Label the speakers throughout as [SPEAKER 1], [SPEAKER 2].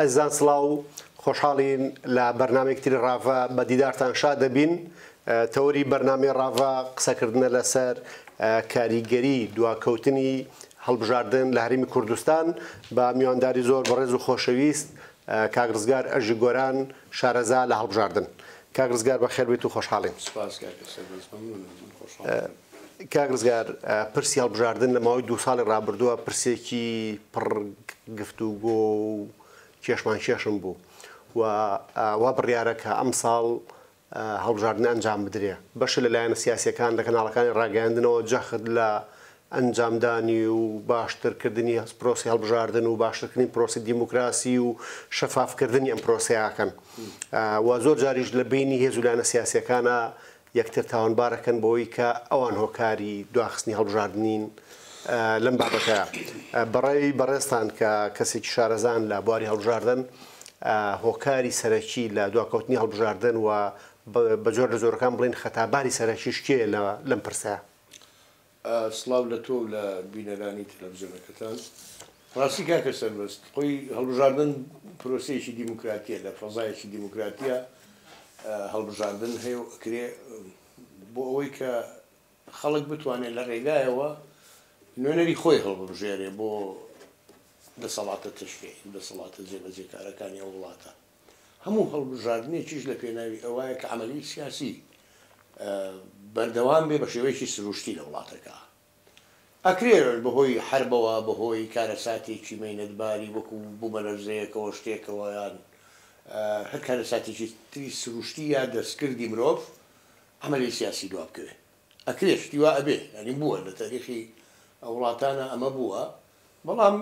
[SPEAKER 1] ئەزان سڵاو خۆشحاڵین لە بەرنامێکتری ڕاڤە بە دیدارتان شاد دەبین. تەوەری بەرنامەی ڕاڤە قسەکردنە لەسەر کاریگەری دواکەوتنی هەڵبژاردن لە هەرێمی کوردستان بە میوانداری زۆر بەڕێز و خۆشەویست کاک ڕزگار ئەژی گۆران شارەزا لە هەڵبژاردن. کاک ڕزگار بەخێر بێت و خۆشحاڵین. کاک ڕزگار پرسی هەڵبژاردن لە ماوەی 2 ساڵی ڕابردووە پرسێکی پڕ گفتوگۆ و کێشمان کێشم بوو و وا بڕیارە کە ئەم ساڵ هەڵبژاردن ئەنجام بدرێ. بەشە لەلایەنە سیاسیەکان لە کەناڵەکانی ڕاگەیاندنەوە جەخت لە ئەنجامدانی و باشترکردنی پرۆسی هەڵبژاردن و باشترکردنی پرۆسی دیموکراسی و شەفافکردنی ئەم پرۆسەیەکەن و زۆر جاریش لە بینی هێز و لایەنە سیاسیەکانە یەکتر تاوانبارەکەن بەوەی کە ئەوان هۆکاری دواخستنی هەڵبژاردنین لەم بابەتە. بەڕێی بەڕێستان کە کەسێکی شارەزان لە بواری هەڵبژاردن هۆکاری سەرەکی لە دواکەوتنی هەڵبژاردن و بە جۆر لە زۆرەکان بڵێن خەتاباری سەرەکیش کێ لەم پرسەیە؟
[SPEAKER 2] سڵاو لە تۆ لە بینەرانی تەلەڤیزیۆنەکەتان. ڕاستی کاکە سەربەست خۆی هەڵبژاردن پرۆسەیەکی دیموکراتیە، لە فەزایەکی دیموکراتیە هەڵبژاردن هەیە ئەکرێ بۆ ئەوەی کە خەڵک بتوانێت لە ڕێگایەوە نوێنەری خۆی هەڵبژێرێ بۆ دەسەڵاتە تشکێ دەسەڵاتە جێبەجێکارەکانی ئەو وڵاتە. هەموو هەڵبژاردنێکیش لە پێناوی ئەوەیە کە عەمەلی سیاسی بەردەوام بێ بە شێوەیەکی سروشتی لە وڵاتەکە. ئەکرێ بەهۆی حربەوە بەهۆی کارەساتێکی مەینەتباری وەکو بوومەلەرزەیەکەوە شتێکەوە یان هەر کارەساتێکی تری سروشتی یا دەستکردی مرۆڤ عەمەلی سیاسی دوا بکەوێ. ئەکرێ شتی وا ئەبێ، ینی بووە لە تاریخی وڵاتانە ئەمە بووە، بەڵام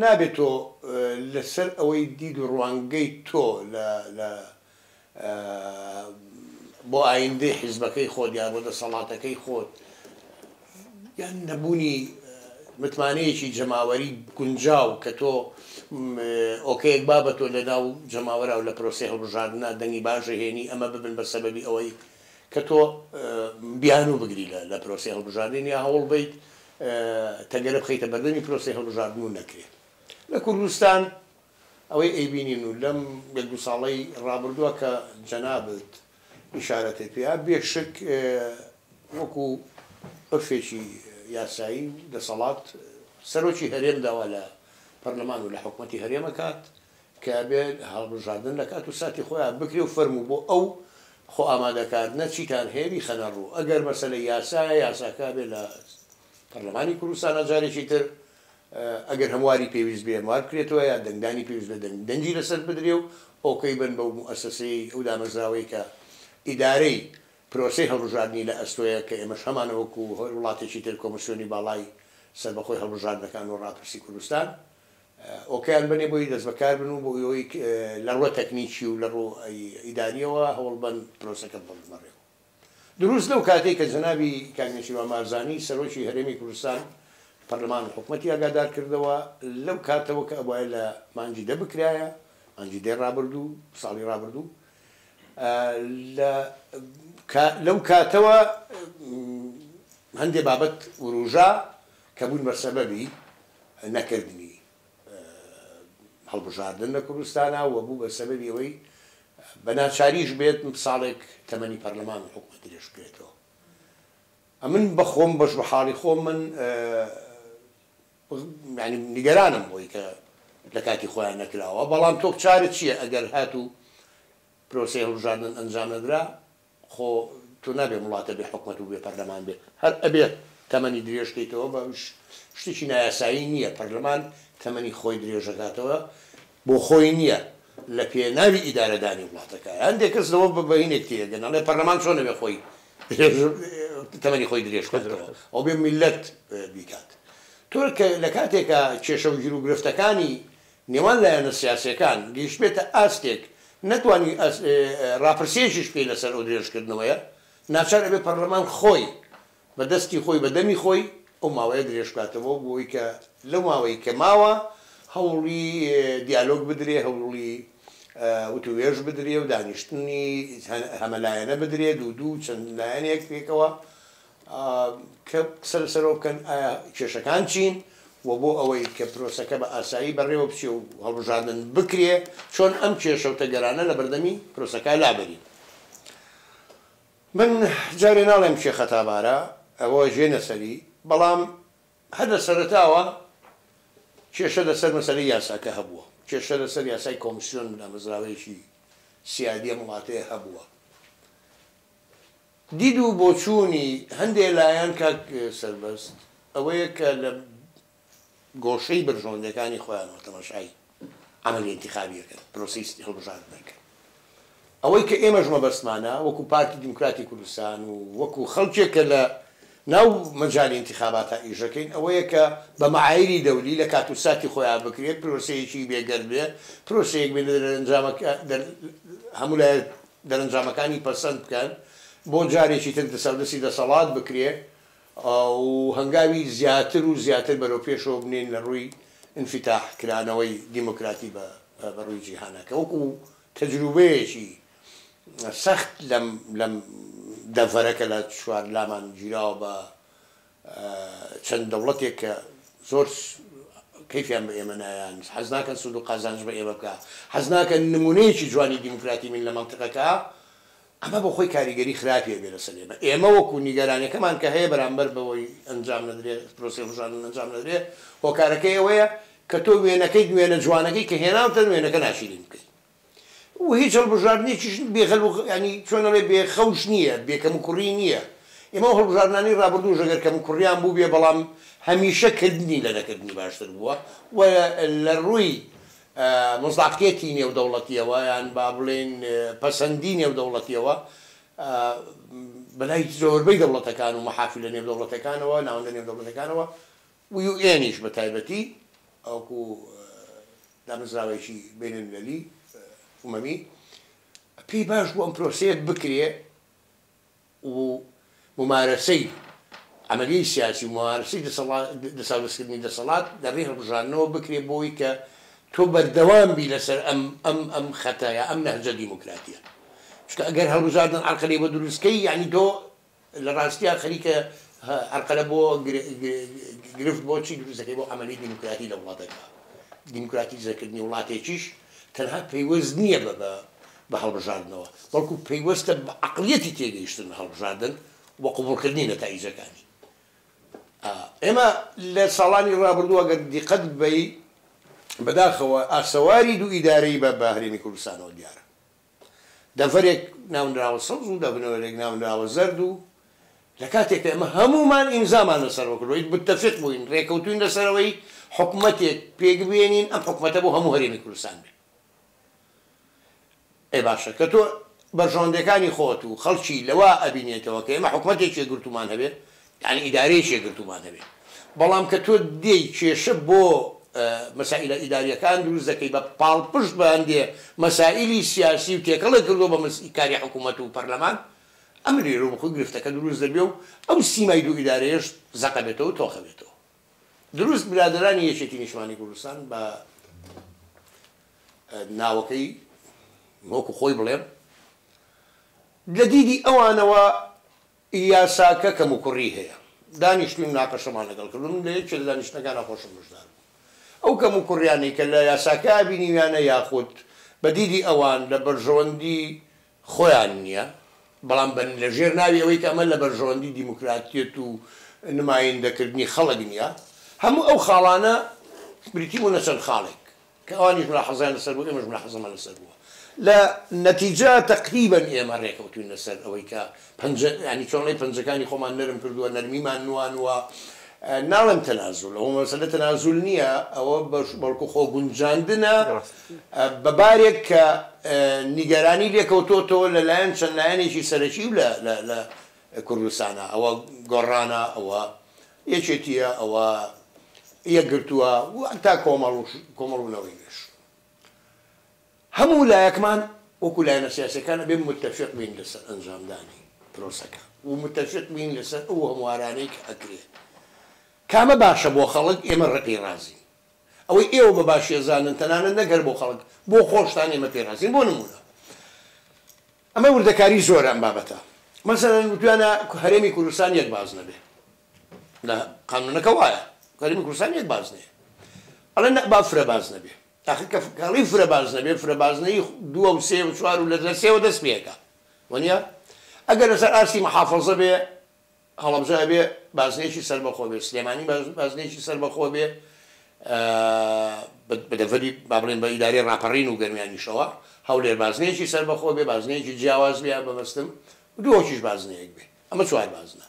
[SPEAKER 2] نابێت تۆ لەسەر ئەوەی دید و ڕوانگەی تۆ بۆ ئایندەی حیزبەکەی خۆت یان بۆ دەسەڵاتەکەی خۆت یان نەبوونی متمانەیەکی جەماوەری گونجاو کە تۆ ئۆکەیەک بابە تۆ لەناو جەماوەرە و لە پرۆسەی هەڵبژاردنە دەنگی باشە هێنی ئەمە ببن بە سەبەبی ئەوەی کە تۆ بیان و بگری لە پرۆسەی هەڵبژاردن یا هەوڵ بیت تەگەرە بخەیتە بەردەمی پرۆسەی هەڵبژاردن و نەکرێت. لە کوردستان ئەوەی ئەیبینین و لەم 2 ساڵەی ڕابردووە کە جەنابەت ئیشارەتی پێیا بێشک وەکو ئەرفێکی یاسایی دەسەڵات سەرۆکی هەرێم داوا لە پەرلەمان و لە حکوومەتی هەرێمە کات کە بێت هەڵبژاردن دەکات و ساتی خۆیان بکرێ و فەرموو بۆ ئەو خۆ ئامادەکاردنە چیتان هێوی خەنە ڕوو. ئەگەر مەسەلەی یاسایە یاساکە بێت لە پەرلەمانی کوردستانە جارێکی تر ئەگەر هەمواری پێویست بێ هەموار بکرێتەوە یا دەنگدانی پێویست بە دەنگی لەسەر بدرێ و ئۆکەی بن بەو مؤسسەی ئەو دامەزراوەی کە ئیدارەی پرۆسەی هەڵبژاردنی لە ئەستۆیە کە ئێمەش هەمانەوەکو وڵاتێکی تر کۆمسیۆنی باڵای سەربەخۆی هەڵبژاردنەکان و ڕاپرسی کوردستان ئۆکەیان بنێ بۆی دەست بەکار بن و بۆ ئەوەی لە ڕوە تەکنیکی و لە ڕوو ئیداریەوە هەوڵ بن پرۆسەکە بڵمەڕێ. دروست لەو کاتێک کە جەنابی کاک نەشیروان مارزانی سەرۆکی هەرێمی کوردستان پەرلەمان و حکوومەتی ئاگادار کردەوە لەو کاتەوە کە ئەوایە لە مانگی دە بکرایە مانگی دەی ڕابردوو ساڵی ڕابردوو لەو کاتەوە هەندێک بابەت وروژا کە بوون بە سەبەبی نەکردنی هەڵبژاردن لە کوردستانە و بوو بە سەبەبی ئەوەی بە ناچاریش بێت ساڵێک تەمەنی پەرلەمان و حکوومەت درێژ بکرێتەوە. من بەخۆم بەش بە حاڵی خۆم من ینی نیگەرانم بۆی کە لە کاتی خۆیان نەکراوە، بەڵام تۆ چارت چییە ئەگەر هاتوو پرۆسەی هەڵبژاردن ئەنجام نەدرا خۆ تۆ نابێ وڵاتە بێ حکوومەت و بێ پەرلەمان بێ هەر ئەبێت تەمەنی درێژکەیتەوە بە شتێکی نایاسایی نییە. پەرلەمان تەمەنی خۆی درێژەکاتەوە بۆ خۆی نییە لە پێناوی ئیدارەدانی وڵاتەکە. هەندێک کەس لەوە بەهینێک تێگەن ئەڵێ پەرلەمان چۆن نەبێ خۆی تەمەنی خۆی درێژکاتەوە ئەو بێ میلەت بیکات. تۆ لە کاتێکە کێشە و گیر و گرفتەکانی نێوان لایەنە سیاسیەکان گەیشت بێتە ئاستێک نەتوانی ڕاپرسێژیش پێی لەسەر ئەو درێژکردنەوەیە، ناچار ئەبێ پەرلەمان خۆی بە دەستی خۆی بە دەمی خۆی ئەو ماوەیە درێژکاتەوە بۆی کە لەو ماوەی کە ماوە هەوڵی دیالۆگ بدرێ، هەوڵی وتوێژ بدرێ و دانیشتنی هەمەلایەنە بدرێ دوو چەند لایەنێک پێکەوە کە سەرەوە بکەن ئایا کێشەکان چین و بۆ ئەوەی کە پرۆسەکە بە ئاسایی بەڕێوە بچێ و هەڵبژاردن بکرێ چۆن ئەم کێشەوتە گەرانە لە بەردەمی پرۆسەکە لابەرین. من جارێ ناڵێم کێ خەتابارە ئەوە ژێنە سەری، بەڵام هەر لە سەرەتاوە کێشە لەسەر مەسەلەی یاساکە هەبووە، کێشە لەسەر یاسای کۆمیسیۆن دامەزراوەیەکی سیادیە وڵاتەیە هەبووە. دید و بۆچوونی هەندێک لایەن کاک سەربەست ئەوەیە کە لە گۆشەی برژۆندەکانی خۆیانەوە تەماشای عەمەلی ئینتیخابیەکەن، پرۆسەی هەڵبژاردنەکەن. ئەوەی کە ئێمەش مەبەستمانە وەکو پارتی دیموکراتی کوردستان و وەکو خەڵکێکە لە ناو مەجالی ئینتیخاباتە ئیژەکەین ئەوەیە کە بە مەعایری دەولی لە کات و ساتی خۆیان بکرێت، پرۆسەیەکی بێگەر بێ، پرۆسەیەک بێ هەموو لای دەرەنجامەکانی پەسەند بکەن بۆ جارێکی تر دەسەڵدەستی دەسەڵات بکرێ و هەنگاوی زیاتر و زیاتر بەرەو پێشەوە بنێن لە ڕووی ئینفتاحکرانەوەی دیموکراتی بە ڕووی جیهانەکە. وەکو تەجروبەیەکی سەخت لەم دەڤەرەکە لە چوار لامان گیراوە بە چەند دەوڵەتێک کە زۆر کەیفیان بە ئێمە نایان، حەز ناکەن سوود و قازانج بە ئێمە بکە، حەز ناکەن نمونەیەکی جوانی دیموکراتی من لە مەنتقەکە، ئەمە بۆ خۆی کاریگەری خراپیە بێ لەسەر ئێمە. ئێمە وەکو نیگەرانیەکەمان کە هەیە بەرامبەر بەوەی ئەنجام نەدرێت پرۆسەی هەڵبژاردن ئەنجام نەدرێت، هۆکارەکەی ئەوەیە کە تۆ وێنەکەی دوێنە جوانەکەی کە هێناوتە وێنەکە ناشیرین بکەیت و هیچ هەڵبژاردنێکیش بێخەل ینی چۆنەڵێ بێخەوش نییە، بێکەم و کوڕی نییە. ئێمە هەڵبژاردنانی ڕابردوو ژەگەر کەم و کوڕیان بوو بێ، بەڵام هەمیشە کردنی لە نەکردنی باشتر بووە و لە ڕووی مۆزاقێتی نێودەوڵەتیەوە یان با بڵێن پەسەندی نێودەوڵەتیەوە بەلای زۆربەی دەوڵەتەکان و مەحافل لە نێودەوڵەتەکانەوە ناوەندە نێودەوڵەتەکانەوە و یوئێنیش بە تایبەتی ئەوکو دامەزراوێکی بینالمللی ئومەمی پێی باش بوو ئەم پرۆسەیە بکرێ و ممارەسەی عملیی سیاسی و ممارەسەی دەسەڵاتکردنی دەسەڵات دەڕێ هەڵبژاردنەوە بکرێ بۆی کە تۆ بەردەوام بی لەسەر ئەم خەتایە ئەم نەهجە دیموکراتیە. چونکە ئەگەر هەڵبژاردن عەرقەلێ بە دروستکەی یعنی تۆ لە ڕاستیە خەریکە عەرقەلە بۆ گرفت بۆ چی دروستەکەی بۆ عەمەلی دیموکراتی لە وڵاتەکە. دیموکراتیزەکردنی وڵاتێکیش تەنها پەیوەست نییە بە هەڵبژاردنەوە، بەڵکو پەیوەستە بە عەقڵیەتی تێگەیشتن هەڵبژاردن وە قبوڵکردنی نەتایجەکانی. ئێمە لە ساڵانی ڕابردووە ئەگەر دیقەت بی بەداخەوە ئاسەواری دوو ئیدارەی بە هەرێمی کوردستانەوە دیارە. دەڤەرێک ناونراوە سەوز و دەبنەوەرێک ناونراوە زەرد و لە کاتێک ئێمە هەمومان ئیمزامان لەسەرەوە کردوین متتەفق بووین ڕێکەوتوین لەسەرەوەی حکومەتێک پێگبێنین ئەم حکومەتە بۆ هەموو هەرێمی کوردستان بێت. ئێ باشە کە تۆ بەرژەوەندەکانی خۆت و خەڵکی لەوا ئەبینێتەوە کە ئێمە حکومەتێکی گرتومان هەبێت یعنی ئیدارەیەکی گرتومان هەبێت، بەڵام کە تۆ دێی کێشە بۆ مەسائلە ئیداریەکان دروست دەکەی بە پاڵپشت بە هەندێ مەسائلی سیاسی و تێکەڵە کردو بە کاری حکوومەت و پەرلەمان، ئەم لێرە بخۆی گرفتەکە دروست دەبێ و ئەو سیمای دوو ئیدارەیەش زەقە بێتەوە تۆخە بێتەوە. دروست برادرانی یەکێتی نیشتمانی کوردستان بە ناوەکەی وەکو خۆی بڵێم لە دیدی ئەوانەوە یاساکە کەم و کوڕی هەیە، دانیشتوین ناقەشەمان لەگەڵ کردم لە یەکێ لە دانیشتنەکانە خۆشم بژدار ئەو کەم و کوڕیانەی کە لە یاساکە بینیویانە یاخود بە دیدی ئەوان لە بەرژەوەندی خۆیان نییە، بەڵام بن لە ژێر ناوی ئەوەی کە ئەمە لە بەرژەوەندی دیموکراتیەت و نمایندەکردنی خەڵک نییە، هەموو ئەو خاڵانە بریتیبوونە چەند خاڵێک کە ئەوانیش ملاحەزەیان لەسەر بوو، ئێمەش ملاحەزەمان لەسەر بووە. لە نەتیجە تەقریبەن ئێمە ڕێکەوتوین لەسەر ئەوەی کە ینی چۆنڵی پەنجەکانی خۆمان نەرم کردووە، نەرمیمان نوانوە، ناڵم تەنازول ئەوە مەسەلە تەنازول نییە، ئەوە بەڵکو خۆگونجاندنە بەبارێک کە نیگەرانی لێکەوتۆتەوە لەلایەن چەند لایەنێکی سەرەکی و لە کوردستانە، ئەوە گۆڕانە، ئەوە یەکێتیە، ئەوە یەکگرتووە و تا کۆمەڵبوونەوەی نوێش. هەموو لایەکمان وەکو لایەنە سیاسەکانە بێ متتەفق بین لەسەر ئەنجامدانی پرۆسەکە و متتەفق بین لەسەر ئەو هەموارانەی کە ئەکرێ کامە باشە بۆ خەڵک، ئێمە ڕقی ڕازین. ئەوەی ئێوە بە باشیێزانن تەنانەت نەگەر بۆ خەڵک بۆ خۆشتان ئێمە پێ ڕازین. بۆ نمونە ئەمە وردەکاری زۆرە ئەم بابەتە، مەسەڵەن وتوانە هەرێمی کوردستان یەک باز نەبێ، لە قانونەکە وایە هەرێمی کوردستان یەک باز نییە ئەڵێ با فرە باز نەبێ ئاخی فرە باز نەبێ فرە بازنەی 2 و 3 و 4 و لە 3 دەست پێەکە وەنیە ئەگەر لەسەر ئاسی مەحافەزە بێ هەڵەبجە بێ بازنێکی سەربەخۆ بێ سلێمانی بازنێکی سەربەخۆ بێ بەدەڤەری با بڵێن بە ئیداری ڕاپەڕین و گەرمیانیشەوە هەولێر بازنێکی سەربەخۆ بێ بازنێکی جیاواز بێ بەمەستم دووەکیش بازنەیەک بێ ئەمە 4 بازنە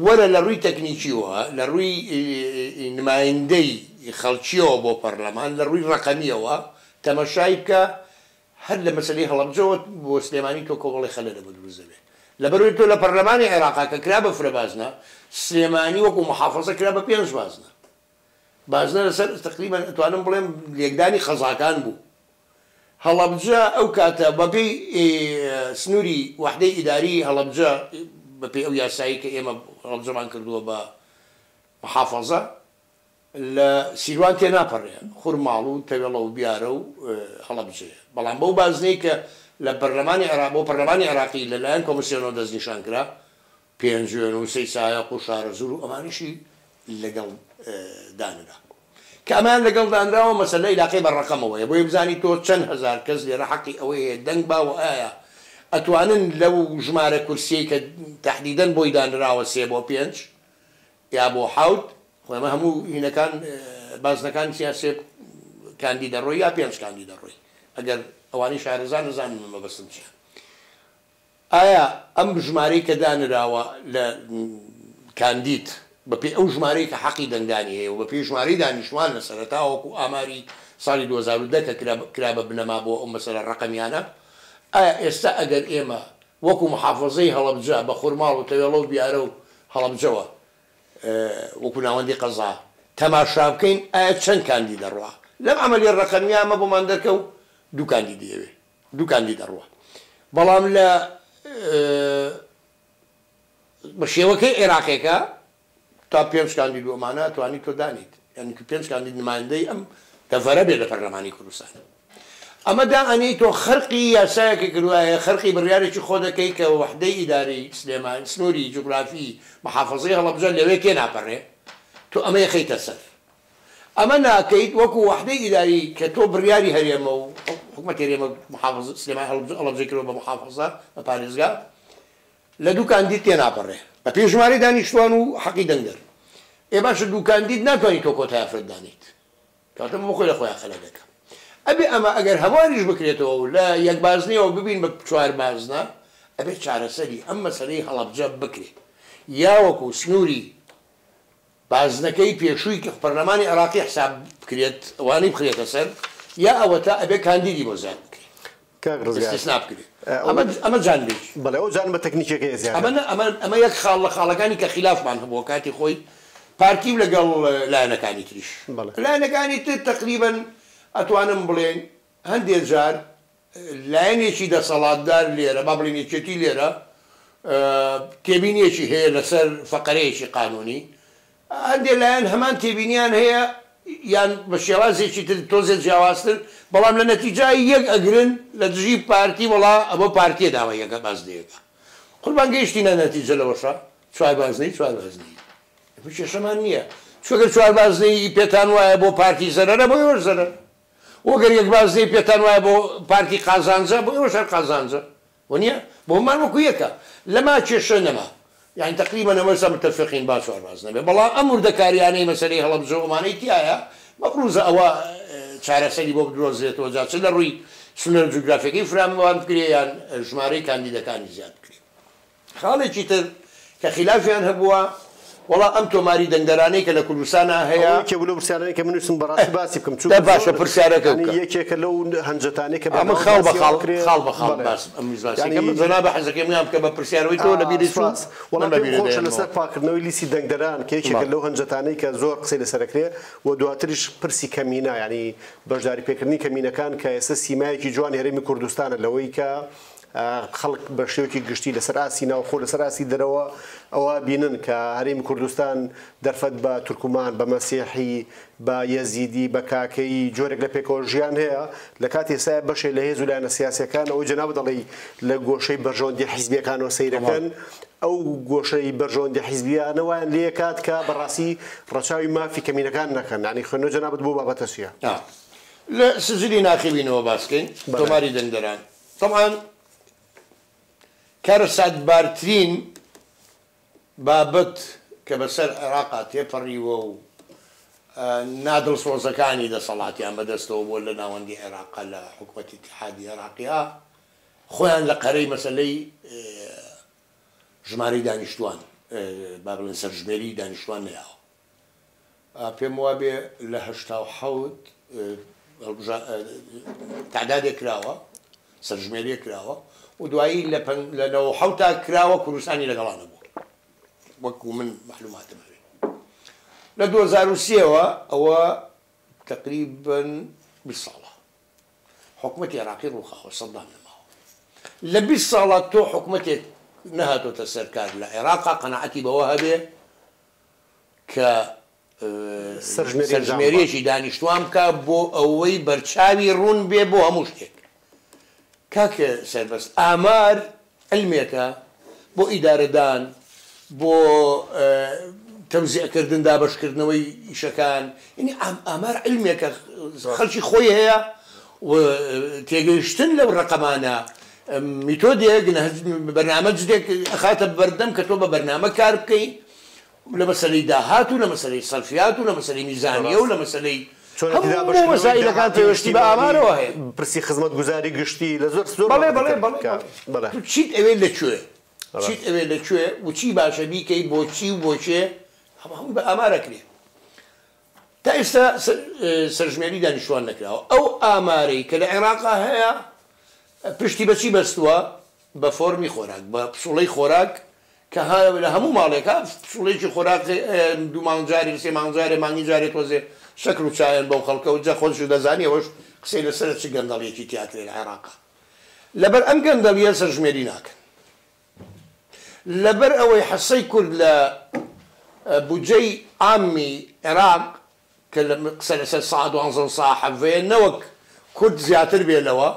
[SPEAKER 2] وەرە لە ڕووی تەکنیکیەوە لە ڕووی نمایندەی خەڵکیەوە بۆ پەرلەمان لە ڕووی ڕقەمیەوە تەمەشای بکە هەر لە مەسەلەی هەڵەبجەوە بۆ سلێمانی تۆ کۆمەڵی خەلەرە بە دروست دەبێت لەبەرەوەی تۆ لە پەرلەمانی عێراقا کە کرا بە فرە بازنە سلێمانی وەکو مەحافەزە کرا بە 5 بازنە بازنە لەسەر تقریبا ئەتوانم بڵێم لێکدانی خەزاکان بوو هەڵەبجە ئەو کاتە بەپێی سنووری وحدەی ئیداری هەڵەبجە بەپێی ئەو یاسایی کە ئێمە هەڵەبجەمان کردووە بە محافەزە لە سیروان تێناپەڕێ خورماڵ و تەوێڵە و بیارە و هەڵەبجەیە بەڵام بەو بازنەی کە لە پەرلەمانی عێراق بۆ پەرلەمانی عێراقی لەلایەن کۆمسیۆنەوە دەستنیشان کرا پێنجوێن و سەی سایەق و شارەزور و ئەمانیشی لەگەڵ دانرا کە ئەمان لەگەڵ دانراوە مەسەلە عیلاقەی بەڕەقەمەوەیە بۆی بزانی تۆ چەند هەزار کەس لێرە حەقی ئەوەی هەیە دەنگ باوە ئایا ئەتوانن لەو ژمارە کورسیی کە تەحدیدەن بۆی دانراوە 3 بۆ 5 یا بۆ 7 خۆمە هەموو هینەکان بازنەکان سیاسێ کاندی دەڕۆی یا 5 کاندی دەڕۆی ئەگەر ئەوانی شارەزان نزانن مەبەستم چیە ئایا ئەم ژمارەی کە دانراوە لە کاندید بەپێی ئەو ژمارەی کە حەقی دەنگدانی هەیە و بەپێی ژمارەی دانیشتوان لە سەرەتاوەکو ئاماری ساڵی 2010 کە کرا بە بنەما بۆ ئەو مەسەلە ڕەقەمیانە ئایا ئێستا ئەگەر ئێمە وەکو محافەزەی هەڵەبجە بە خورماڵ و تەوێڵە و بیارە و هەڵەبجەوە وەکو ناوەندی قەزا تەماشا بکەین ئایا چەند کاندی دەڕوا لەم ئەمەلی ڕەقەمیە ئەمە بۆمان دەکە و 2 کاندی دەیەوێ 2 کاندی دەڕوا بەڵام لە بە شێوەکەی عێراقێکە تا 5 کاندید ئەمانە توانی تۆ دانیت یعنی 5 کاندید نمایندەی ئەم دەڤەرە بێت لە پەرلەمانی کوردستان ئەمە دائەنی تۆ خەرقی یاسایەکە کردوایە خەرقی بڕیارێکی خۆ دەکەی کە وحدەی ئیداری سلێمان سنووری جوگرافی محافەزەی هەڵەبجە لەوێ کێ ناپەڕێ تۆ ئەمە یەخەیتە سەر ئەمە ناکەیت وەکو وحدەی ئیداری کە تۆ بڕیاری هەرێمە و حکومەت هەرێمە محافەزە سلێمان هەڵەبجە کردەوە بە محافەزە بە پارێزگا لە 2 کاندید تێناپەڕێ بە پێی ژمارەی دانیشتوان و حەقی دەنگدەر ئێ باشە 2 کاندید ناتوانیت تۆ کۆتای ئەفرەت دانیت کاتە بۆ خۆی لە خۆیان خەلەکە ئەبێ ئەمە ئەگەر هەواریش بکرێتەوە و لە یەک بازنەوە ببین بە 4 بازنە ئەبێت چارەسەری ئەم مەسەلەی هەڵەبجە بکرێت یا وەکو سنووری بازنەکەی پێشووی کە پەرلەمانی عێراقی حساب بکرێت ئەوانەی بخرێتە سەر یا ئەوە تا ئەبێ کاندیدی بۆ زیاد بکرێت استثنا بکرێت ئەمە جانبێکی
[SPEAKER 1] بەڵێ ئەو جانبە تەکنیکیەکەی زیاد
[SPEAKER 2] ئەمە یەک خاڵ لە خاڵەکانی کە خلافمان هەبووە کاتی خۆی پارتی و لەگەڵ لایەنەکانی تریش لایەنەکانی تر تقریبا ئەتوانم بڵێن هەندێک جار لایەنێکی دەسەڵاتدار لێرە با بڵێن یەکێتی لێرە تێبینیەکی هەیە لەسەر فەقەرەیەکی قانونی هەندێک لایەن هەمان تێبینیان هەیە یان بە شێوازێکی تر تۆزێک جیاوازتر بەڵام لە نەتیجای یەک ئەگرن لە دژی پارتی وڵا ئەمە پارتیە داوە یەکە بازدەیەەکە قوربان گەیشتینە نەتیجە لەوەشە 4 بازنەی 4 بازنەی کێشەمان نییە چۆگەر 4 بازنەی پێتان وایە بۆ پارتی زەرەرە بۆ ئێوەش زەرەر وەگەر یەک بازنەی پێتان وایە بۆ پارتی قازانجە بۆ ئێوەش هەر قازانجە وەنیە بۆمان وەکو یەکە لەما کێشە نەما يعني تقريبا أمسا متفقين با 4 بازنە بێ بەڵام ئەم وردەکاریانەی مەسەلەی هەڵەبجە ئەمانەی تایە مەفروضە ئەوە چارەسەری بۆ بدرۆزرێتەوە جا چ لە ڕووی سنوور جوگرافیەکەی فراوان بکرێ یان ژمارەی کاندیدەکانی زیاد بکرێت خاڵێکی تر کە خلافیان هەبووە وڵا ئەم تۆماری دەنگدەرانەی کە لە کوردستانە هەیە
[SPEAKER 1] کێبوو لە پرسیارانەی کە منووسم بەڕاستی باسی بکەم
[SPEAKER 2] چون باشە پرسیارەکە
[SPEAKER 1] یەکێکە لەو هەنجەتانەی کە
[SPEAKER 2] ئەمە خاڵ بە خاڵ بە خاڵ باس ئەم میزباسیەکە جەنابە حەزەکەم میان بکە بە پرسیارەوەی تۆ لە بیری چوون
[SPEAKER 1] خۆشە لەسەر پاکردنەوەی لیستی دەنگدەران کە یەکێکە لەو هەنجەتانەی کە زۆر قسەی لەسەرەکرێ و دواتریش پرسی کەمینە یعنی بەشداری پێکردنی کەمینەکان کە ئێستا سیمایەکی جوان هەرێمی کوردستانە لەوەی کە خەڵک بە شێوکی گشتی لەسەر ئاسی ناوخۆ لەسەر ئاسی دەرەوە ئەوە بینن کە هەرێمی کوردستان دەرفەت بە تورکمان بە مەسیحی بە یەزیدی بە کاکەی جۆرێک لە پێکەوە ژیان هەیە لە کاتی سایە بەشێ لە هێز و لایەنە سیاسیەکان ئەوەی جەناب دەڵێ لە گۆشەی بەرژەوەندی حیزبیەکانەوە سەیرەکەن ئەو گۆشەی بەرژەوەندی حیزبیانەوەیان لێ کات کە بەڕاستی ڕەچاوی مافی کەمینەکان نەکەن ینی خوێنەوە جەنابەت بۆ بابەتە چییە؟
[SPEAKER 2] لە سجلی ناخێبینەوە باسکەین تۆماری دەنگدەران طبعا کارە سادبارترین بابەت کە بەسەر عێراقا تێپەڕیوە و نادڵسۆزەکانی دەسەڵاتیان بەدەستەوە بۆ لە ناوەندی عێراقا لە حکوومەتی اتحادی عێراقیە خۆیان لە قەرەی مەسەلەی ژمارەی دانیشتوان با بڵێن سەرژمێری دانیشتوان نەیاوە پێم وابێ لە 87 تعدادێک کراوە سەرژمێریە کراوە و دوایی لە 97 تا کراوە کوردستانی لەگەڵانە بوو وەکو من معلوماتم هەبێ لە 2003ەوە ئەوە تقریبا 20 ساڵە حکوومەتی عێراقی ڕووخاوە سەدام نەماوە لە 20 ساڵە تۆ حکوومەتێک نەهاتۆتە سەرکار لە عێراقا قەناعەتی بەوە هەبێ کە سەرژمێریەکی دانیشتوان بکە بۆ ئەوەی بەرچاوی ڕوون بێ بۆ هەموو شتێک کاکە سەربەست ئامار علمێکە بۆ ئیدارەدان بۆ تەوزیعکردن دابەشکردنەوەی ئیشەکان یعنی ئامار علمێکە خەڵکی خۆی هەیە و تێگەیشتن لەو ڕقەمانە میتۆدێک بەرنامە جدێک ئەخاتە بەردەم کە تۆ بە بەرنامە کار بکەی لە مەسەلەی داهات و لە مەسەلەی سەرفیات و لە مەسەلەی میزانیە و لە مەسەلەی هەموو مەسائلەکان پێویستی بە ئامارەوە هەیە
[SPEAKER 1] پرسی خزمەت گوزاری گشتی لە زۆر
[SPEAKER 2] بەڵێ چیت ئەوێ لەکوێ چیت ئەوێ لەکوێ و چی باشە بیکەی بۆچی و بۆچێ هەمووی بە ئامارەکرێ تا ئێستا سەرژمێری دانیشتوان نەکراوە ئەو ئامارەی کە لە عێراقا هەیە پشتی بەچی بەستووە بە فۆرمی خۆراک بە پسوڵەی خۆراک کە لە هەموو ماڵێکە پسوڵێکی خۆراک دوو مانگجاری سێ مانگجارێ مانگی جارێت تۆزێ شەکر و چایەن بەو خەڵکە و جا خۆش دەزانی ئەوەش قسەی لەسەر چ گەندەڵیەکی تیاکرێ لە عێراقا لەبەر ئەم گەندەڵیە سەرژمێری ناکەن لەبەر ئەوەی حەسەی کورد لە بودجەی عامی عێراق کە قسە لەسەر سا 12 سا حەڤەیە نەوەک کورد زیاتر بێنەوە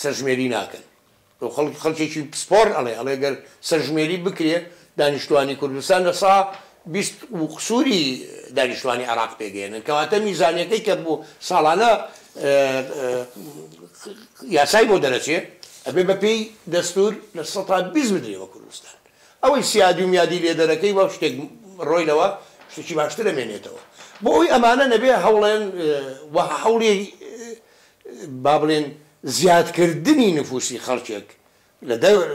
[SPEAKER 2] سەرژمێری ناکەن خەڵکێکی پسپۆر ئەڵێ گەر سەرژمێری بکرێ دانیشتوانی کوردستان لە سا 20 و قسووری دانیشتوانی عێراق پێگەێنن کەواتە میزانیەکەی کە بوو ساڵانە یاسای بۆ دەرەچێ ئەبێ بەپێی دەستور لە 120 بدرێەوە کوردستان ئەوەی سیادی و میادی لێ دەرەکەی وە شتێک ڕۆیلەوە شتێکی باشتر دەمێنێتەوە بۆ ئەوی ئەمانە نەبێ هەوڵێن هەوڵی با بڵێن زیادکردنی نفوسی خەڵکێک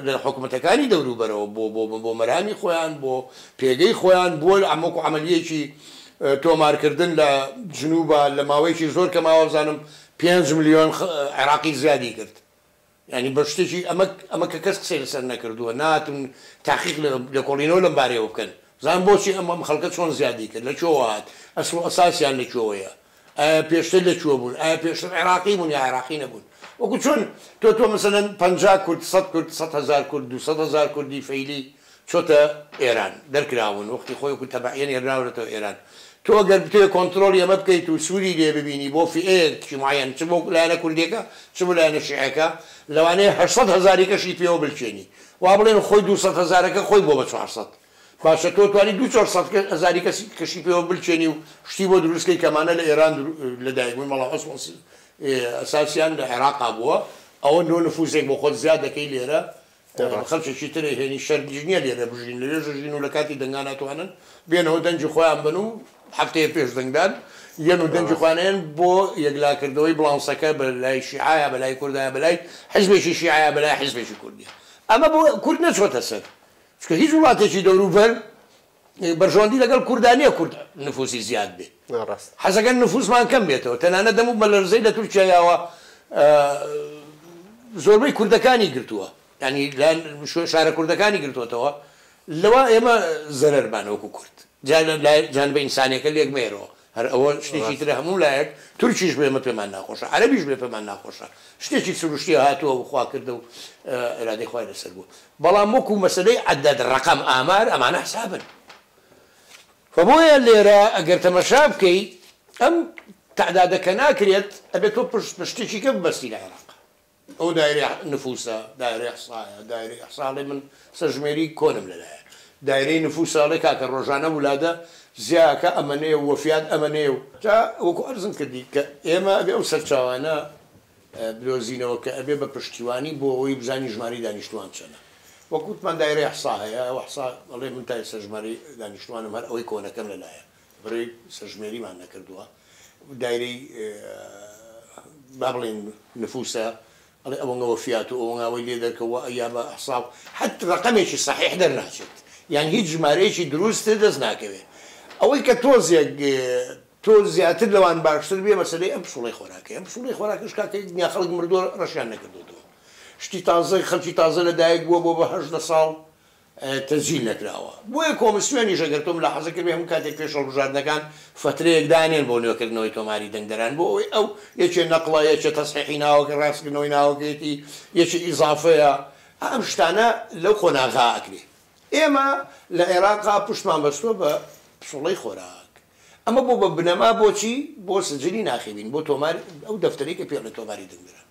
[SPEAKER 2] لە حکوومەتەکانی دەوروبەرەوە بۆ مەرانی خۆیان بۆ پێگەی خۆیان بۆ ئەمەکو عملیەکی تۆمارکردن لە جنوبە لە ماوەیەکی زۆر کە ماوەزانم 5 ملیۆن عێراقی زیادی کرد ینی بە شتێکی ئەمە کە کەس قسەی لەسەر نەکردووە ناتون تاقیق لە کۆڵینەوە لەم بارەوە بکەن زان بۆچی ئەمەم خەڵکە چۆن زیادی کرد لەکوێوە هات ئەسڵ ئەساسیان لەکوێوەیە ئایا پێشتر لەکوێ بوون ئایا پێشتر عێراقی بوون یا عێراقی نەبوون وەکو چۆن تۆ مەسەلەن 50 کورد 100 کورد 100,000 کورد 200,000 کوردی فەیلی چۆتە ئێران دەرکراون وەختی خۆی وەکو تەبعیەن هێنراونەتەوە ئێران تۆ ئەگەر بتوێ کۆنتڕۆڵی ئەمە بکەیت و سووری لێ ببینی بۆ فئەیەکی معەن چ بۆ لایەنە کوردێکە چ بۆ لایەنە شیعەکە لەوانەیە 800,000 کەشی پێوە بلچێنی وا بڵێن خۆی 200,000 خۆی بۆ بە 400 باشە تۆ توانی 200,000 کەشی پێوە بلچێنی و شتی بۆ دروستکەی کەمانە لە ئێران لەدایک بووین مەڵا ئەساسیان لە عێراقا بووە ئەوە نۆ نفوزێک بۆ خۆت زیاد دەکەی لێرە خەڵکێکی ترە هێنی شەرگیژ نییە لێرە بژین لێرە ژین و لە کاتی دەنگا ناتوانن بێنەوە دەنجی خۆیان بن و هەفتەیە پێش دەنگدان یەن و دەنجی خوانێن بۆ یەکلاکردەوەی بڵانسەکە بە لای شیعایە بە لای کوردایە بە لای حیزبێکی شیعایە بە لای حیزبێکی کوردیە ئەمە بۆ کورد نەچۆتە سەر چکە هیچ وڵاتێکی دەوروبەر بەرژەوەندی لەگەڵ کوردانیە کورد نفوسی زیاد بێ حەزەکەن نفوسمان کەم بێتەوە تەنانەت دەموو بە لەرزەی لە تورکیایەوە زۆربەی کوردەکانی گرتووە ینی شارە کوردەکانی گرتووەتەوە لەوە ئێمە زەرەرمانەوەکو کورد جانبە ئینسانیەکە لێک مێرەوە هەر ئەوە شتێکی ترە هەموو لایەک تورکیش بێمە پێمان ناخۆشە عەرەبیش بێ پێمان ناخۆشە شتێکی سروشتی هاتووە خوا کردە و ئێرادەی خوای لەسەر بوو بەڵام وەکو مەسەلەی عەدەد ڕەقەم ئامار ئەمانە حسابن فبۆیە لێرە ئەگەر تەمەشا بکەی ئەم تعدادەکە ناکرێت ئەبێت تۆ پشتێکی کە ببەستی لە عێراق ئەو دایرەی نفوسە دایرەی ئەحسایە دایرەی ئەحساڵی من سەرژمێری کۆنم لەلایە دایرەی نفوساڵی کاکە ڕۆژانە وولادە زیاکە ئەمەنەیە و وەفیات ئەمەنەیە و جا وەکو ئەرزم کردی کە ئێمە ئەبێ ئەو سەرچاوانە بدۆزینەوە کە ئەبێ بە پشتیوانی بۆ ئەوەی بزانی ژماری دانیشتوان چەنە وەکوتمان دایرەی ئەحسا هەیە ئەو ئەحسا بەڵێ من تای سەرژماری دانیشتوانم هەر ئەوەی کۆنەکەم لەلایە بڕێ سەرژمێریمان نەکردووە دایرەی با بڵێن نفوسە ئەڵێ ئەوەنگە وەفیات و ئەوەنگاوەی لێ دەرکەوە یا بە ئەحساب حەت ڕەقەمێکی صحیح دەرناچێت یان هیچ ژمارەیەکی دروست دەست ناکەوێت ئەوەی کە تۆ زیاتر لەوان باشتر بێ مەسەلەی ئەم پشوڵەی خۆراکە ئەم پشوڵەی خۆراکەش کاکە دنیا خەڵک مردووە ڕەشیان نەکردوتەوە شتی تازە خەڵکی تازە لەدایک بووە بۆ بە 18 ساڵ تەزیل نەکراوە بۆیە کۆمسیۆنیش ئەگەر تۆم لە حەزەکرد بێ هەموو کاتێک پێش هەڵبژاردنەکان فترەیەک دانێن بۆ نوێکردنەوەی تۆماری دەنگدەران بۆ ئەوەی ئەو یەکێ نەقڵە یەکێ تەسحیحی ناوەکە ڕاستکردنەوەی ناوەکەیەتی یەکی ئیزافەیە ئەم شتانە لەو خۆناغا ئەکرێ ئێمە لە عێراقا پشتمان بەستۆ بە پشوڵەی خۆراک ئەمە بۆ بە بنەما بۆچی بۆ سجلی ناخیبین بۆ تۆماری ئەو دەفتەرەی کە پێ لە تۆماری دەنگدران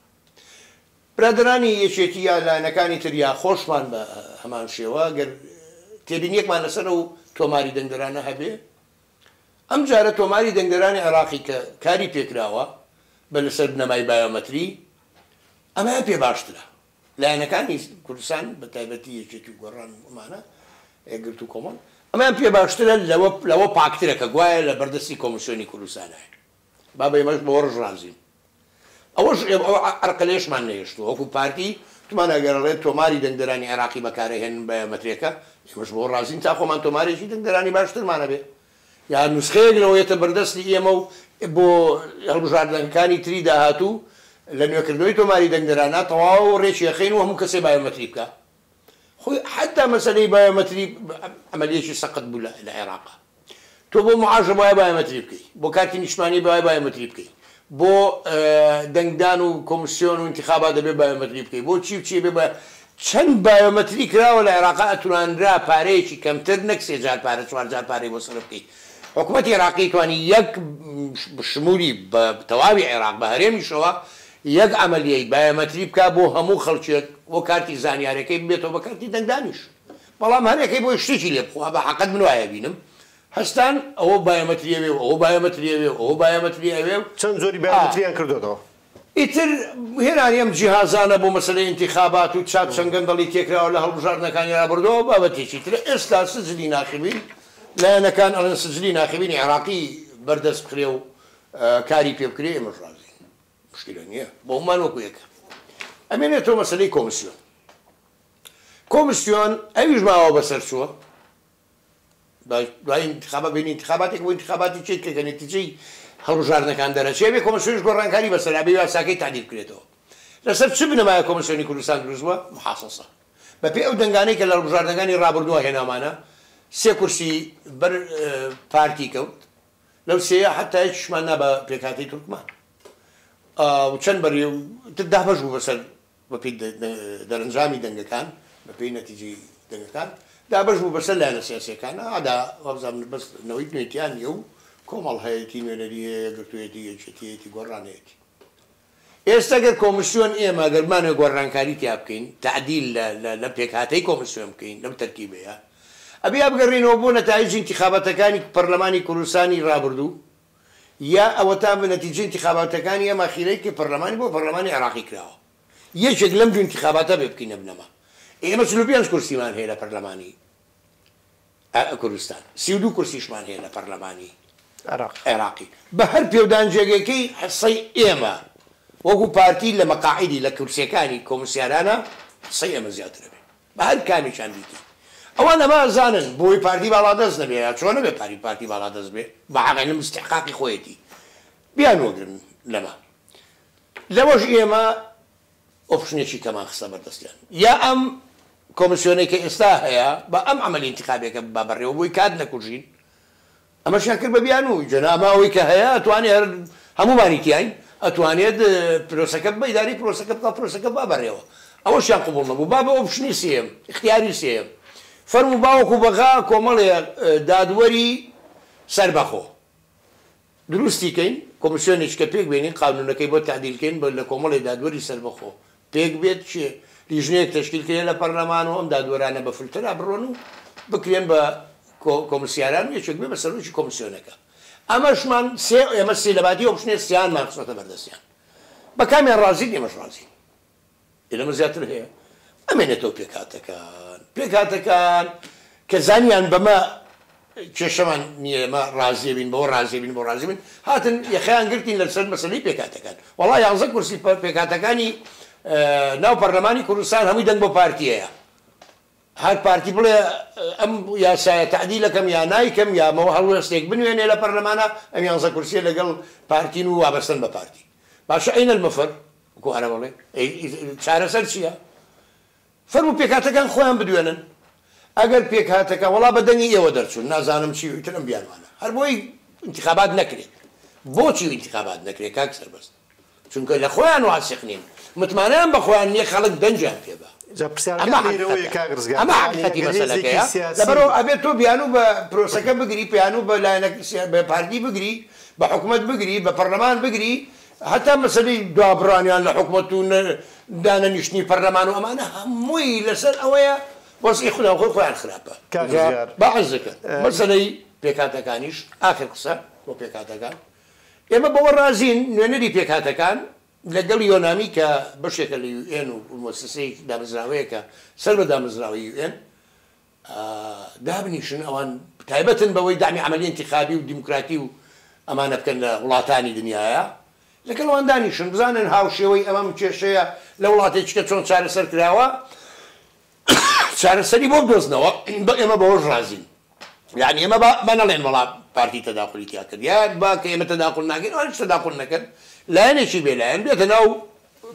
[SPEAKER 2] برادرانی یەکێتی یا لایەنەکانی تریا خۆشمان بە هەمان شێوە گەر تێبینیەکمان لەسەر و تۆماری دەنگدەرانە هەبێ ئەم جارە تۆماری دەنگدەرانی عێراقی کە کاری پێکراوە بە لەسەر بنەمای بایۆمەتری ئەمە پێ باشترە لایەنەکانی کوردستان بە تایبەتی یەکێتی و گۆڕان ئەمانە یەکگرت و کۆمەڵ ئەمان پێ باشترە لەوە پاکترە کە گوایە لە بەردەستی کۆمسیۆنی کوردستانە با بە ئێمەش بۆ ڕژ رازیم ئەوەش ئەرقلێشمان نەهێشتووە وەکو پارتی تومان ئەگەڕێت تۆماری دەنگدەرانی عێراقی بەکارهێنن بایۆمەتریەکە ئێمەش بۆ ڕازین تا خۆمان تۆمارێکی دەنگدەرانی باشترمانە بێ یا نوسخەیەک لەوەیەتە بەردەستی ئێمە و بۆ هەڵبژاردنەکانی تری داهاتوو لە نوێکردنەوەی تۆماری دەنگدەرانە تەواو ڕێکی ئەخەین و هەموو کەسێ بایۆمەتری بکە خۆی حتا مەسەلەی بایۆمەتری ئەمەلیەکی سەقت بوو لە عێراقا تۆ بۆ معاژە وایە بایۆمەتری بکەی بۆ کارتی نیشتمانی وایە بایۆمەتری بکەی بۆ دەنگدان و کۆمسیۆن و انتخابات دەبێ بایۆمەتری بکەی بۆ چی و چی بێ چەند بایۆمەتری کراوە لە عێراقا ئەتوانرا پارەیەکی کەمتر نەک 3 جار پارە 4 جار پارەی بۆ سەر بکەی حکوومەتی عێراقی توانی یەک شمولی بە تەواوی عێراق بە هەرێمیشەوە یەک ئەمەلیەی بایۆمەتری بکە بۆ هەموو خەڵکێک بۆ کارتی زانیارەکەی بێتەوە بە کارتی دەنگدانیش بەڵام هەرێکەکەی بۆی شتێکی لێ بخوا بە حەقەت من وایە بینم هەستان ئەوە بایۆمەتریەوێ و ئەوە بایۆمەتریەوێ و ئەوە بایۆمەتریەوێ و
[SPEAKER 1] چەند زۆری بایۆمەتریان کردوێتەوە
[SPEAKER 2] ئیتر هێنانی ئەم جیهازانە بۆ مەسەلەی انتخابات و چاک چەنگەندەڵی تێکراوە لە هەڵبژاردنەکانی رابردەوە بابەتێکی ترە ئێستا سجلی ناخبین لایەنەکان ئەڵێن سجلی ناخبینی عێراقی بەردەست بکرێ و کاری پێ بکرێ ئێمەش ڕازین مشکلە نییە بۆ هەمان وەکو یەکە ئەمێنێتەوە مەسەلەی کۆمسیۆن کۆمسیۆن ئەویش ماوە بەسەر چووە دوای انتخابات بینی انتخاباتێک بۆ انتخاباتی چیت کە نەتیجەی هەڵبژاردنەکان دەرەچێ بێ کۆمسیۆنیش گۆڕانکاری بەسەر بێ یاساکەی تعدیل بکرێتەوە لەسەر چ بنەمایە کۆمسیۆنی کوردستان دروستبووە محاسەسە بەپێی ئەو دەنگانەی کە لە هەڵبژاردنەکانی ڕابردووە هێنامانە 3 کورسی بەر پارتی کەوت لەو سێیە حتا هیچشمان نا بە پێکهاتەی تورکمان و چەند بەری دابەش بوو بەسەر بەپێی دەرەنجامی دەنگەکان بەپێی نەتیجەی دەنگەکان دابەش بوو بەسەر لایەنە سیاسیەکان ئادا وابزانم بەستنەوەی نوێتیان نیە و کۆمەڵ هەیەتی نوێنەری هەیە گرتوویەتی یەکێتیەتی گۆڕانەیەتی ئێستا گەر کۆمسیۆن ئێمە گەرمانە گۆڕانکاری تیا بکەین تعدیل لە پێکهاتەی کۆمسیۆن بکەین لەم تەرکیبەیە ئەبێ بگەڕێنەوە بۆ نەتایجی انتخاباتەکانی پەرلەمانی کوردستانی ڕابردوو یا ئەوە تا بە نەتیجەی انتخاباتەکانی ئەم ئەخیرەی کە پەرلەمانی بۆ پەرلەمانی عێراقی کراوە یەکێک لەم دوو انتخاباتە بێ بکەینە بنەما ئێمە 45 کورسیمان هەیە لە پەرلەمانی کوردستان 32 کورسیشمان هەیە لە پەرلەمانی عێراقی بە هەر پێودانجێگەکەی حسەی ئێمە وەکو پارتی لە مەقاعیدی لە کورسیەکانی کۆمسیارانە حسەی ئێمە زیاتر بێ بە هەر کامیشان دیتی ئەوان ئەمە زانن بۆی پارتی باڵادەست نەبێ یا چۆن نەبێ پارتی باڵادەست بێ بە حەقی لە مستحقاقی خۆیەتی بیان وەگرن لەمە لەوەش ئێمە ئۆپشنێکی کەمان خستە بەردەستیان یا ئەم کۆمسیۆنێک کە ئێستا هەیە بە ئەم عەمەلی انتخابێکە با بەڕێوە بۆی کات نەکوژین ئەمەشیان کرد بە بیان و جەنابەوەی کە هەیە ئەتوانێت هەمومانی تیاین ئەتوانێت پرۆسەکە بە ئیداری پرۆسەکە بکە پرۆسەکە با بەڕێوە ئەوەشیان قبوڵ نەبوو با بە ئۆپشنی سێم اختیاری سێم فەرموو باوەکو بەغا کۆمەڵێ دادوەری سەربەخۆ دروستیکەین کۆمسیۆنێک کە پێک بێنین قانونەکەی بۆ تعدیلکەین بە لە کۆمەڵی دادوەری سەربەخۆ پێک بێت چێ لیژنەیەک تشکیلکرێن لە پەرلەمانەوە ئەم دادوەرانە بە فلتەرا بڕۆن و بکرێن بە کۆمسیاران یەکێک بێ بە سەرۆکی کۆمسیۆنەکە ئەمەشمان ئێمە سێ لەباتی ئۆپشنێ سیان ماخسۆتە بەردەستیان بە کامیان ڕازین ئێمەش ڕازین لەمە زیاتر هەیە ئەمێنێتەوە پێکهاتەکان کە زانیان بەمە کێشەمان نییە ئێمە ڕازیە بین بۆ ڕازیە بین بۆ ڕازی بن هاتن یەخەیان گرتین لەسەر مەسەلەی پێکهاتەکان وەڵا 11 کورسی پێکهاتەکانی ناو پەرلەمانی کوردستان هەمووی دەنگ بۆ پارتیەیە هەر پارتی بڵێ ئەم یاسایە تعدیلەکەم یا نایکەم یامەوە هەڵوێستێک بنوێنێ لە پەرلەمانە ئەم 11 کورسیە لەگەڵ پارتین و وابەستن بە پارتی باشە ئەینە المەفەر وەکو عەرە بەڵێ چارەسەر چییە فەرموو پێکهاتەکان خۆیان بدوێنن ئەگەر پێکهاتەکە وەڵا بە دەنگی ئێوە دەرچوون نازانم چی وترم بیانوانە هەر بۆی انتخابات نەکرێت بۆچی انتخابات نەکرێت کاک سەربەست چونکە لە خۆیان واسق نین متمانیان بە خۆیان نییە خەڵک دەنجیان پێ بە ئەمە حقیقەتی مەسەلەکەیە لەبەرەوە ئەبێت تۆ بیانوو بە پرۆسەکە بگری پیانوو بە بە پارتی بگری بە حکوومەت بگری بە پەرلەمان بگری هەتا مەسەلەی دوابڕانیان لە حکوومەت و دانەنیشتنی پەرلەمان و ئەمانە هەمووی لەسەر ئەوەیە وەسی خۆیان خراپە بەعزەکە مەسەلەی پێکهاتەکانیش ئاخر قسە بۆ پێکهاتەکان ئێمە بەوە ڕازین نوێنەری پێکهاتەکان لەگەڵ یۆنامی کە بەشێکە لە UN و مؤسسەی دامەزراوەیەکە سەر بە دامەزراوەی UN دابنیشن ئەوان تایبەتن بەوەی دامی عملی انتخابی و دیموکراتی و ئەمانە بکەن لە وڵاتانی دنیاە لەگەڵ ئەوان دانیشن بزانن هاوشێوەی ئەمەم کێشەیە لە وڵاتێکیکە چۆن چارەسەر کراوە چارەسەری بۆ بدۆزنەوە بە ئێمە بەوەش ڕازین یعنی ئێمە بە نەڵێن وڵات پارتی تەداخلی تیا کرد یا با کە ئێمە تەداخل ناکەین ئەوانش تەداخل نەکەن لایەنێکی بێلایەن بێتە ناو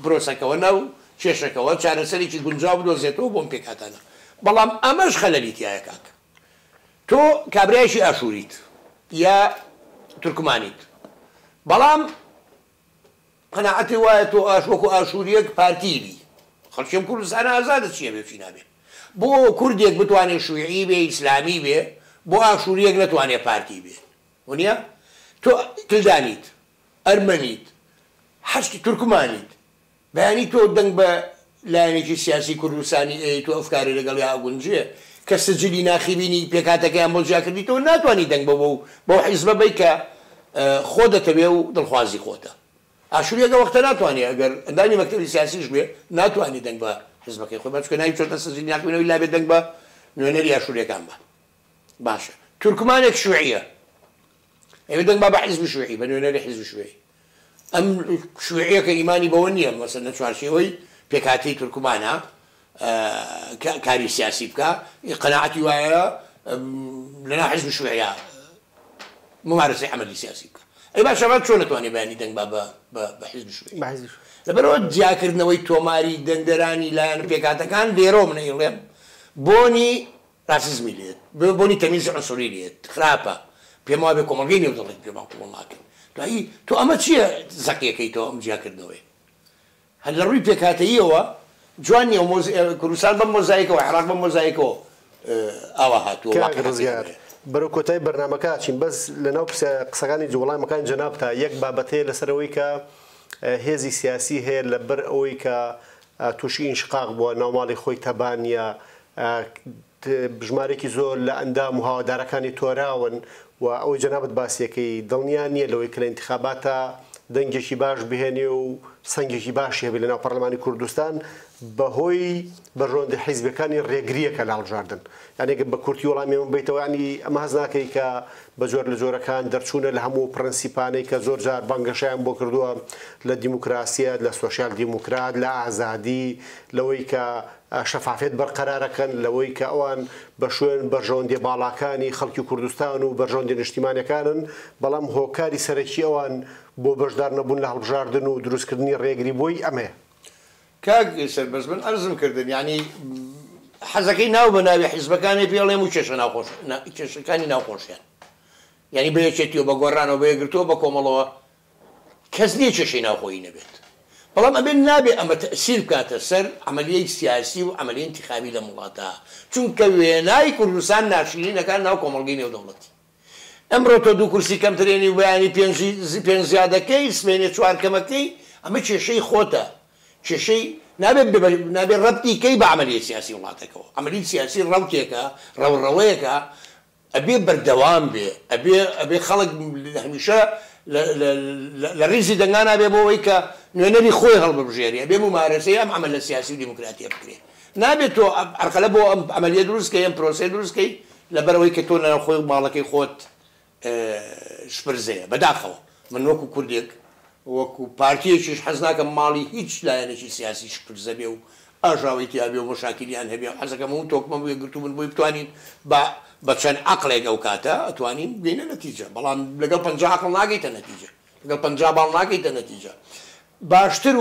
[SPEAKER 2] پرۆسەکەەوە ناو کێشەکەەوە چارەسەرێکی گونجاو بدۆزێتەوە بۆم پێکاتانە بەڵام ئەمەش خەلەلی تایە کاک تۆ کابرایشی ئاشووریت یا تورکمانیت بەڵام قەناعەتی وایە تۆ وەکو ئاشووریەک پارتیبی خەڵکیم کوردستانە ئازادە چییە بێ چی نابێ بۆ کوردێک بتوانێت شوعی بێ ئیسلامی بێ بۆ ئاشووریەک نەتوانێت پارتی بێ وانە تۆ کلدانیت ئەرمەنیت حەشتی تورکمانیت بەیانی تۆ دەنگ بە لایەنێکی سیاسی کوردستانی ئەی تۆ ئەفکاری لەگەڵ یا گونجێ کە سجلی ناخیبینی پێکاتەکەیان بۆ جیاکردی تۆ ناتوانانی دەنگ بۆ حیزبە بی کە خۆ دەتەبێ و دڵخوازی خۆتە ئاشووریەکە وەختە ناتوانێت ئەگەر ئەندامی مەکتەبی سیاسیش بێ ناتوانانی دەنگ بە حیزبەکەی خۆی بچکە ناوی چۆتە سجلی ناخیبینەوەی لا بێت دەنگ بە نوێنەری ئاشووریەکان بە باشە تورکمانێک شوعیە ئەوێ دەنگ بە حیزبی شوعی بە نوێنەری حیزبی شوعی ئەم شوعیەکە ئیمانی بەوە نییە مەسەلەن چوارچێوەی پێکهاتەی تورکمانە کاری سیاسی بکە قەناعەتی وایە لەناو حیزبی شوعیە ممارسەی عەمەلی سیاسی بکە ئەی باشە چۆن نەتوانێت بەیانی دەنگ بە حیزبی شوعی لەبەرەوە جیاکردنەوەی تۆماری دەنگدەرانی لایەن پێکهاتەکان لێرۆ منەیڵێم بۆنی راسیزمی لێت بۆنی تەمیز عنسوری لێت خراپە پێم وابێ کۆمەڵگەی نێو دەڵێت پێمان قوڵ ناکەن تۆ ئەمە چییە زەقیەکەی تۆ ئەم جیاکردنەوەی هەر لە ڕووی پێکهاتەییەوە جوان نیە کوردستان بەم مۆزاییکەوە عێراق بەم مۆزاییکەوە ئاوا هاتووە
[SPEAKER 1] بەرەو کۆتایی بەرنامەکە چین بەس لەناو قسەکانی وەڵامەکانی جەنابتە یەک بابەتەیە لەسەرەوەی کە هێزی سیاسی هەیە لەبەر ئەوەی کە تووشی ئینشقاق بووە ناوماڵی خۆی تەبانیە بژمارێکی زۆر لە ئەندام و هاوادارەکانی تۆراون و ئەوەی جەنابەت باسیەکەی دڵنیان نییە لەوەی کە لە ئینتیخاباتە دەنگێکی باش بهێنێ و سەنگێکی باشی هەبێت لەناو پەرلەمانی کوردستان بەهۆی بەڕۆندە حیزبەکانی ڕێگریەکە لە هەڵبژاردن یانێک بە کورتی وەڵامی من بیتەوە ینی ئەمە هەز ناکەی کە بە جۆر لە جۆرەکان دەرچوونە لە هەموو پرەنسیپانەی کە زۆر جار بانگەشیان بۆ کردووە لە دیموکراسیە لە سۆشیال دیموکرات لە ئازادی لەوەی کە شەفافێت بەرقەرارەکەن لەوەی کە ئەوان بە شوێن بەرژەوەندی باڵاکانی خەڵکی کوردستان و بەرژەوەندی نیشتیمانیەکانن بەڵام هۆکاری سەرەکی ئەوان بۆ بەشدار نەبوون لە هەڵبژاردن و دروستکردنی ڕێگری بۆی ئەمێ
[SPEAKER 2] کاک سەربەز من ئەرزم کردن ینی حەزەکەی ناو بە ناوی حیزبەکانی پێڵێم و کێشەکانی ناوخۆشیان یعنی بەیەکێتیەوە بە گۆڕانەوە بەیەگرتووە بە کۆمەڵەوە کەس نییە چێشەی ناوخۆی نەبێت بەڵام ئەبێت نابێت ئەمە تەسیر بکاتە سەر عملیەی سیاسی و عملیەی انتخابی لە وڵاتە چونکە وێنای کوردستان ناشرینەکان ناو کۆمەڵگەی نێودەوڵەتی ئەمڕۆ تۆ دوو کورسی کەمترێنی و بەیانی پێنج زیادەکەی سمێنێ چوارکەمەکەی ئەمە کێشەی خۆتە کێشەی نابێت ڕەبتی کەی بە عملیە سیاسی وڵاتەکەەوە عملی سیاسی ڕەوتێکە ڕەوڕەوەیەکە ئەبێ بەردەوام بێ ئەبێ خەڵک هەمیشە لە ڕیزی دەنگا نابێ بۆەوەی کە نوێنەری خۆی هەڵبژێری ئەبێ ممارەسەی ئەم عمل لە سیاسی و دیموکراتیە بکرێ نابێت تۆ ئەرقەلە بۆ ئەم عملیە دروستکەی ئەم پرۆسەی دروستکەی لەبەرەوەی کە تۆ ناوخۆی ماڵەکەی خۆت شپرزەیە بەداخەوە من وەکو کوردێک وەکو پارتیەکیش حەز ناکەم ماڵی هیچ لایەنێکی سیاسی شپرزە بێ و ئاژاوی تیابێ و مشاکلیان هەبێ حەزەکەم و تۆکمە بێ گرتو من بۆی بتوانین بە چەند عەقڵێک ئەو کاتە ئەتوانین بینە نەتیجە بەڵام لەگەڵ 50 عەقڵ ناگەیتە نەتیجە لەگەڵ 50 باڵ ناگەیتە نەتیجە باشتر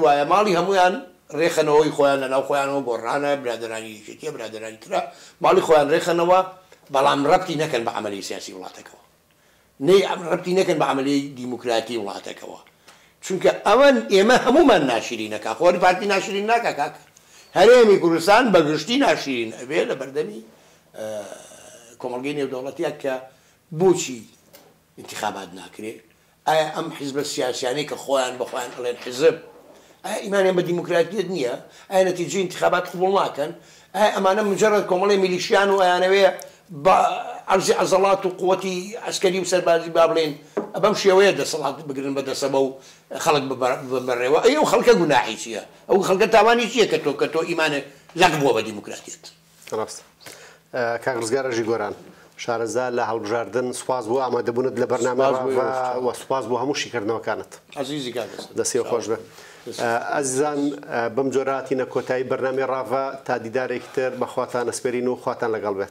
[SPEAKER 2] وایە ماڵی هەمویان ڕێخەنەوەی خۆیان لەناو خۆیانەوە گۆڕانە برادرانی یەکێتیە برادرانی ترە ماڵی خۆیان ڕێخەنەوە بەڵام ڕەبتی نەکەن بە عملی سیاسی وڵاتەکەەوە ڕەبتی نەکەن بە عملی دیموکراتی وڵاتەکەەوە چونکە ئەوەن ئێمە هەمومان ناشرینەکە خۆری پارتی ناشرین ناکە کاک هەرێمی کوردستان بەگشتی ناشرین ئەبێ لە بەردەمی کۆمەڵگەی نێودەوڵەتیە کە بۆچی انتخابات ناکرێ ئایا ئەم حیزبە سیاسیانەی کە خۆیان بەخۆیان ئەڵێن حیزب ئایا ئیمانیان بە دیموکراتیت نییە ئایا نەتیجەی انتخابات قبوڵ ناکەن ئایا ئەمانە مجرد کۆمەڵی میلیشیان و ئەیانەوەیە بە عەرزی عەزەڵات و قووەتی عەسکەری و سەربازی با بڵێن بەم شێوەیە دەسەڵات بگرن بەدەسەبە و خەڵک ببەڕێەوە ئەو خەڵکە گوناحی چییە ئەو خەڵکە تاوانی چییە کە تۆ ئیمانە لەق بووە بە دیموکراتیت
[SPEAKER 1] ڕاست کاک ڕزگارەژی گۆران شارەزا لە هەڵبژاردن سوپاس بۆ ئامادەبوونت لە بەرنامە و سوپاس بۆ هەموو شیکردنەوەکانت
[SPEAKER 2] عەزیزی کاک
[SPEAKER 1] دەستی خۆش بێ ئەزیزان بەم جۆرە هاتینە کۆتایی بەرنامەی ڕاڤە تا دیدارێکی تر بەخواتان ئەسپێرین و خواتان لەگەڵ بێت